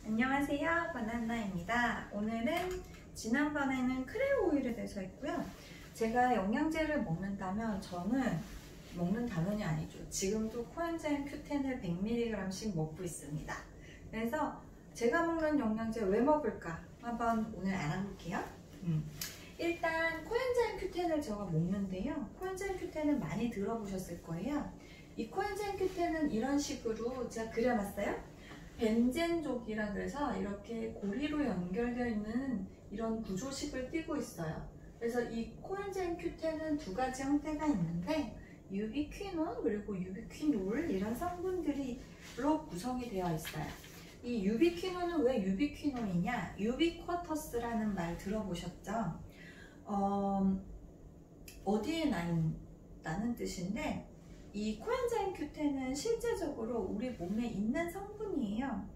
안녕하세요, 바나나입니다. 오늘은 지난번에는 크레오 오일에 대해서 했고요. 제가 영양제를 먹는다면 저는 먹는다면이 아니죠. 지금도 코엔자임 Q10을 100mg씩 먹고 있습니다. 그래서 제가 먹는 영양제 왜 먹을까 한번 오늘 알아볼게요. 일단 코엔자임 Q10을 제가 먹는데요. 코엔자임 Q10은 많이 들어보셨을 거예요. 이 코엔자임 Q10은 이런 식으로 제가 그려놨어요. 벤젠족이라 그래서 이렇게 고리로 연결되어 있는 이런 구조식을 띠고 있어요. 그래서 이 코엔자임 Q10은 두 가지 형태가 있는데 유비퀴논 그리고 유비퀴놀 이런 성분들로 구성이 되어 있어요. 이 유비퀴논은 왜 유비퀴논이냐? 유비쿼터스라는 말 들어보셨죠? 어디에 나 있다는 뜻인데 이 코엔자임 Q10은 실제적으로 우리 몸에 있는 성분이에요.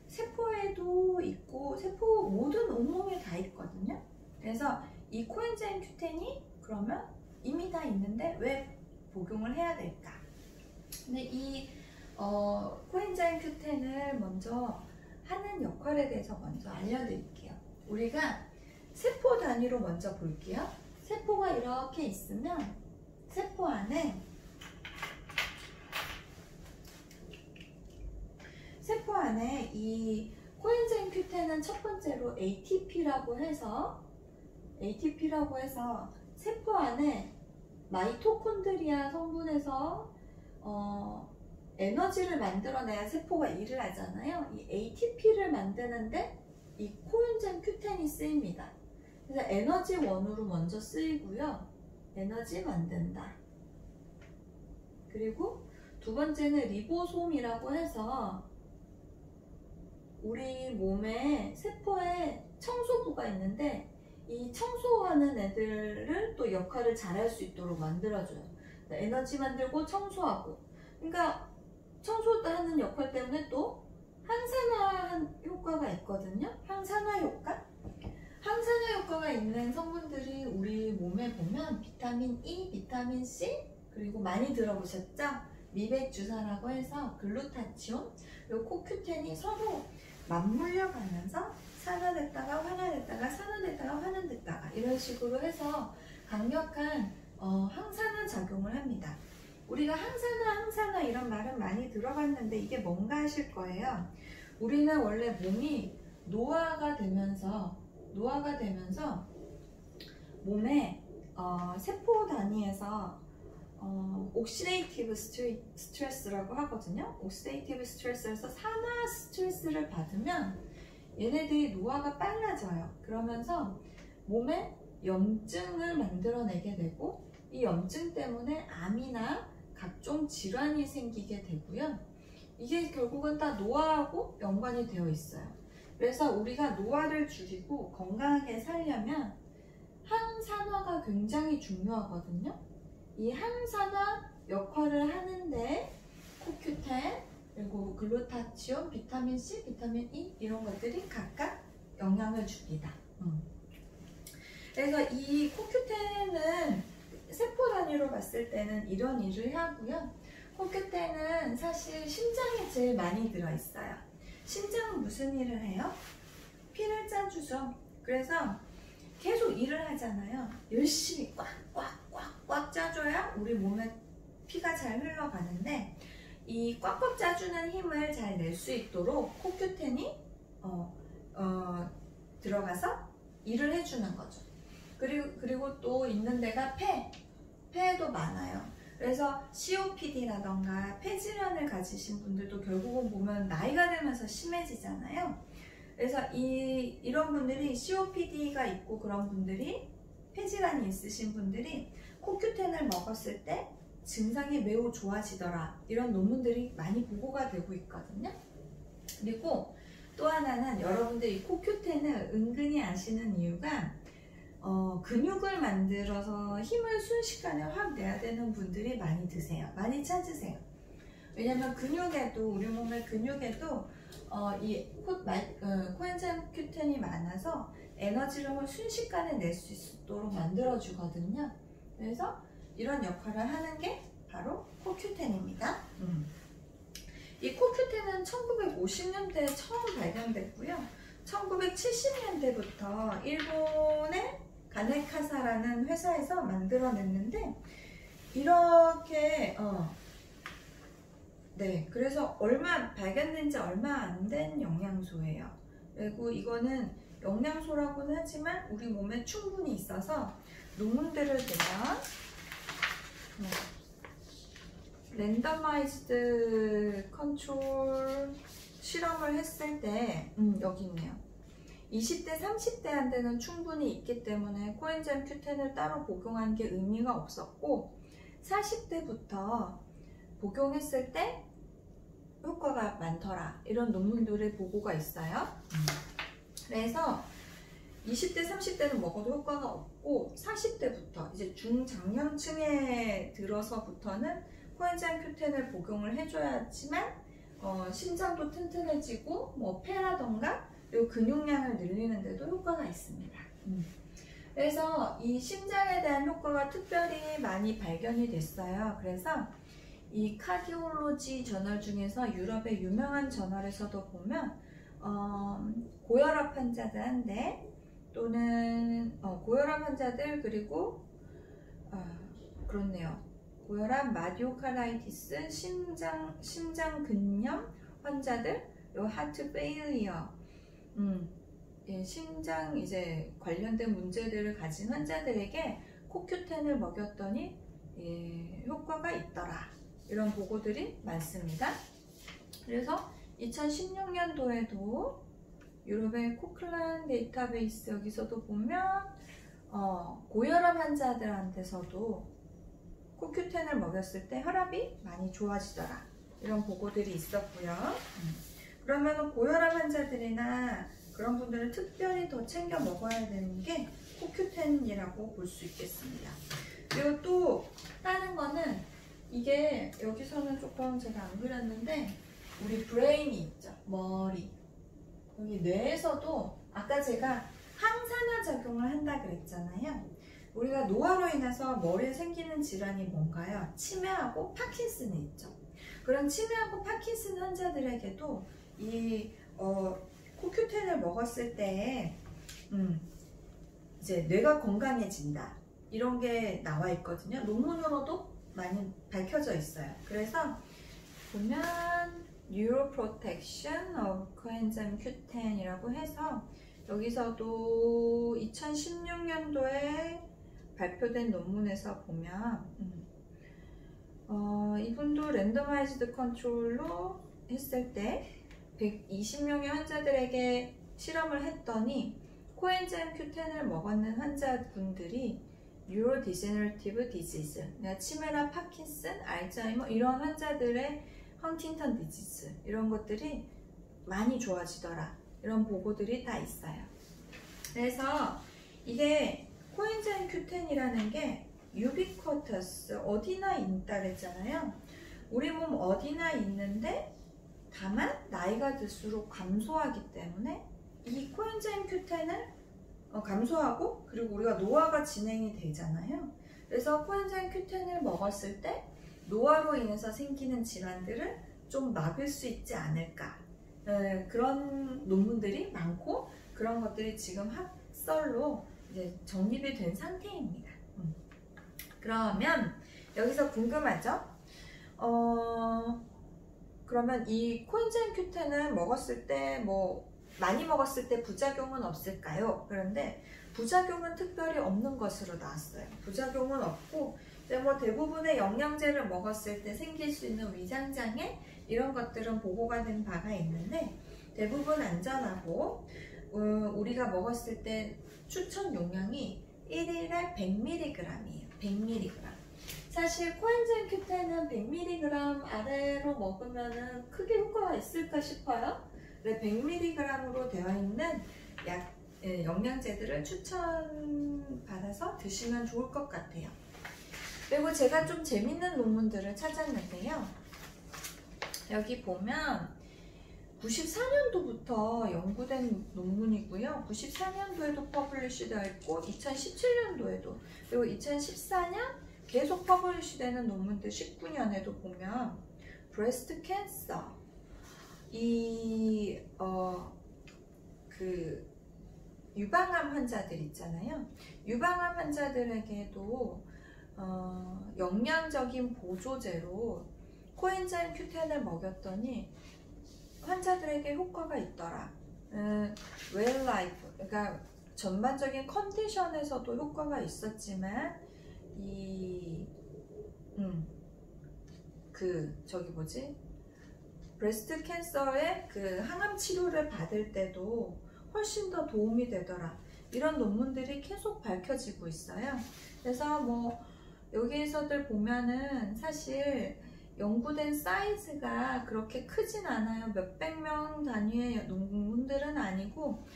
세포에도 있고 세포 모든 온몸에 다 있거든요. 그래서 이 코엔자임 Q10이 그러면 이미 다 있는데 왜 복용을 해야 될까? 근데 이 코엔자임 Q10을 먼저 하는 역할에 대해서 먼저 알려드릴게요. 우리가 세포 단위로 먼저 볼게요. 세포가 이렇게 있으면 세포 안에 이 코엔자임 Q10은 첫 번째로 ATP라고 해서 세포 안에 마이토콘드리아 성분에서 에너지를 만들어내야 세포가 일을 하잖아요. 이 ATP를 만드는데 이 코엔자임 Q10이 쓰입니다. 그래서 에너지 원으로 먼저 쓰이고요. 에너지 만든다. 그리고 두 번째는 리보솜이라고 해서 우리 몸에 세포에 청소부가 있는데 이 청소하는 애들을 또 역할을 잘할 수 있도록 만들어줘요. 에너지 만들고 청소하고. 그러니까 청소하는 역할 때문에 또 항산화 효과가 있거든요. 항산화 효과? 항산화 효과가 있는 성분들이 우리 몸에 보면 비타민 E, 비타민 C 그리고 많이 들어보셨죠? 미백주사라고 해서 글루타치온, 요 CoQ10이 서로 맞물려 가면서 산화됐다가 환화됐다가 산화됐다가 환원됐다가 이런 식으로 해서 강력한 항산화 작용을 합니다. 우리가 항산화 이런 말은 많이 들어봤는데 이게 뭔가 하실 거예요. 우리는 원래 몸이 노화가 되면서 몸에 세포 단위에서 옥시데이티브 스트레스라고 하거든요. 옥시데이티브 스트레스에서 산화 스트레스를 받으면 얘네들이 노화가 빨라져요. 그러면서 몸에 염증을 만들어내게 되고 이 염증 때문에 암이나 각종 질환이 생기게 되고요. 이게 결국은 다 노화하고 연관이 되어 있어요. 그래서 우리가 노화를 줄이고 건강하게 살려면 항산화가 굉장히 중요하거든요. 이 항산화 역할을 하는데 CoQ10 그리고 글루타치온, 비타민 C, 비타민 E 이런 것들이 각각 영향을 줍니다. 그래서 이 CoQ10은 세포 단위로 봤을 때는 이런 일을 하고요. CoQ10은 사실 심장에 제일 많이 들어있어요. 심장은 무슨 일을 해요? 피를 짜주죠. 그래서 계속 일을 하잖아요. 열심히 꽉 짜줘야 우리 몸에 피가 잘 흘러가는데 이 꽉꽉 짜주는 힘을 잘 낼 수 있도록 CoQ10이 들어가서 일을 해주는 거죠. 그리고 또 있는 데가 폐에도 많아요. 그래서 COPD라던가 폐질환을 가지신 분들도 결국은 보면 나이가 들면서 심해지잖아요. 그래서 이런 분들이 COPD가 있고 그런 분들이 폐질환이 있으신 분들이 CoQ10을 먹었을 때 증상이 매우 좋아지더라. 이런 논문들이 많이 보고가 되고 있거든요. 그리고 또 하나는 여러분들이 CoQ10을 은근히 아시는 이유가 근육을 만들어서 힘을 순식간에 확 내야 되는 분들이 많이 드세요. 많이 찾으세요. 왜냐면 우리 몸의 근육에도 이 코엔자임 Q10이 많아서 에너지를 순식간에 낼 수 있도록 만들어주거든요. 그래서 이런 역할을 하는 게 바로 CoQ10입니다. 이 코큐텐은 1950년대에 처음 발견됐고요. 1970년대부터 일본의 가네카사라는 회사에서 만들어냈는데 이렇게 네, 그래서 발견된 지 얼마 안 된 영양소예요. 그리고 이거는 영양소라고는 하지만 우리 몸에 충분히 있어서 논문들을 보면 랜더마이즈드 컨트롤 실험을 했을 때 여기 있네요. 20대, 30대한테는 충분히 있기 때문에 코엔자임 Q10을 따로 복용한 게 의미가 없었고 40대부터 복용했을 때 효과가 많더라. 이런 논문들의 보고가 있어요. 그래서 20대, 30대는 먹어도 효과가 없고 40대부터 이제 중장년층에 들어서부터는 코엔자임 Q10을 복용을 해줘야지만 심장도 튼튼해지고 뭐 폐라던가 요 근육량을 늘리는 데도 효과가 있습니다. 그래서 이 심장에 대한 효과가 특별히 많이 발견이 됐어요. 그래서 이 카디올로지 저널 중에서 유럽의 유명한 저널에서도 보면 고혈압 환자들한테 또는 고혈압 환자들 그리고 그렇네요. 고혈압, 마디오카라이티스, 심장 근염 환자들, 요 하트 페일리어, 예, 심장 이제 관련된 문제들을 가진 환자들에게 코큐텐을 먹였더니 예, 효과가 있더라. 이런 보고들이 많습니다. 그래서 2016년도에도 유럽의 코클란 데이터베이스 여기서도 보면 고혈압 환자들한테서도 코큐텐을 먹였을 때 혈압이 많이 좋아지더라. 이런 보고들이 있었고요. 그러면 고혈압 환자들이나 그런 분들은 특별히 더 챙겨 먹어야 되는 게 코큐텐이라고 볼 수 있겠습니다. 그리고 또 다른 거는 이게 여기서는 조금 제가 안 그렸는데 우리 브레인이 있죠. 머리. 여기 뇌에서도 아까 제가 항산화 작용을 한다 그랬잖아요. 우리가 노화로 인해서 머리에 생기는 질환이 뭔가요? 치매하고 파킨슨이 있죠. 그런 치매하고 파킨슨 환자들에게도 이 코큐텐을 먹었을 때 이제 뇌가 건강해진다. 이런 게 나와 있거든요. 논문으로도 많이 밝혀져 있어요. 그래서 보면 Neuroprotection of Coenzyme Q10이라고 해서 여기서도 2016년도에 발표된 논문에서 보면 이분도 랜더마이즈드 컨트롤로 했을 때 120명의 환자들에게 실험을 했더니 코엔자임 Q10을 먹었는 환자분들이 뉴로디제너러티브 디지즈, 치매나 파킨슨, 알츠하이머 이런 환자들의 헌팅턴 디지즈 이런 것들이 많이 좋아지더라. 이런 보고들이 다 있어요. 그래서 이게 코엔자임 Q10이라는 게 유비쿼터스 어디나 있다 그랬잖아요. 우리 몸 어디나 있는데 다만 나이가 들수록 감소하기 때문에 이 코엔자임 Q10을 감소하고 그리고 우리가 노화가 진행이 되잖아요. 그래서 코엔자임 Q10을 먹었을 때 노화로 인해서 생기는 질환들을 좀 막을 수 있지 않을까. 그런 논문들이 많고 그런 것들이 지금 학설로 이제 정립이 된 상태입니다. 그러면 여기서 궁금하죠? 그러면 이 코엔자임 Q10을 먹었을 때 많이 먹었을 때 부작용은 없을까요? 그런데 부작용은 특별히 없는 것으로 나왔어요. 부작용은 없고 대부분의 영양제를 먹었을 때 생길 수 있는 위장장애 이런 것들은 보고가 된 바가 있는데 대부분 안전하고 우리가 먹었을 때 추천 용량이 1일에 100mg이에요. 100mg. 사실 코엔자임 Q10은 100mg 아래로 먹으면 크게 효과가 있을까 싶어요. 100mg으로 되어 있는 영양제들을 추천받아서 드시면 좋을 것 같아요. 그리고 제가 좀 재밌는 논문들을 찾았는데요. 여기 보면 94년도부터 연구된 논문이고요. 94년도에도 퍼블리시 되어 있고 2017년도에도 그리고 2014년 계속 퍼블리시 되는 논문들 19년에도 보면 브레스트 캔서 이 유방암 환자들 있잖아요. 유방암 환자들에게도 영양적인 보조제로 코엔자임 Q10을 먹였더니 환자들에게 효과가 있더라. 웰 라이프, 그러니까 전반적인 컨디션에서도 효과가 있었지만 브레스트 캔서의 그 항암 치료를 받을 때도 훨씬 더 도움이 되더라. 이런 논문들이 계속 밝혀지고 있어요. 그래서 뭐 여기에서들 보면은 사실 연구된 사이즈가 그렇게 크진 않아요. 몇백 명 단위의 논문들은 아니고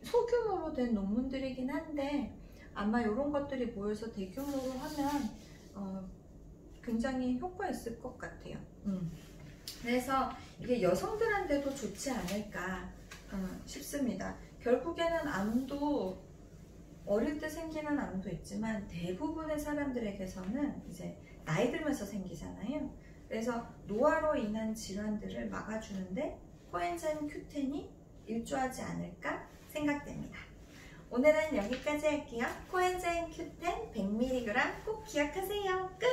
소규모로 된 논문들이긴 한데 아마 이런 것들이 모여서 대규모로 하면 굉장히 효과 있을 것 같아요. 그래서 이게 여성들한테도 좋지 않을까 싶습니다. 결국에는 암도 어릴 때 생기는 암도 있지만 대부분의 사람들에게서는 이제 나이 들면서 생기잖아요. 그래서 노화로 인한 질환들을 막아주는데 코엔자임 Q10이 일조하지 않을까 생각됩니다. 오늘은 여기까지 할게요. 코엔자임 Q10 100mg 꼭 기억하세요. 끝!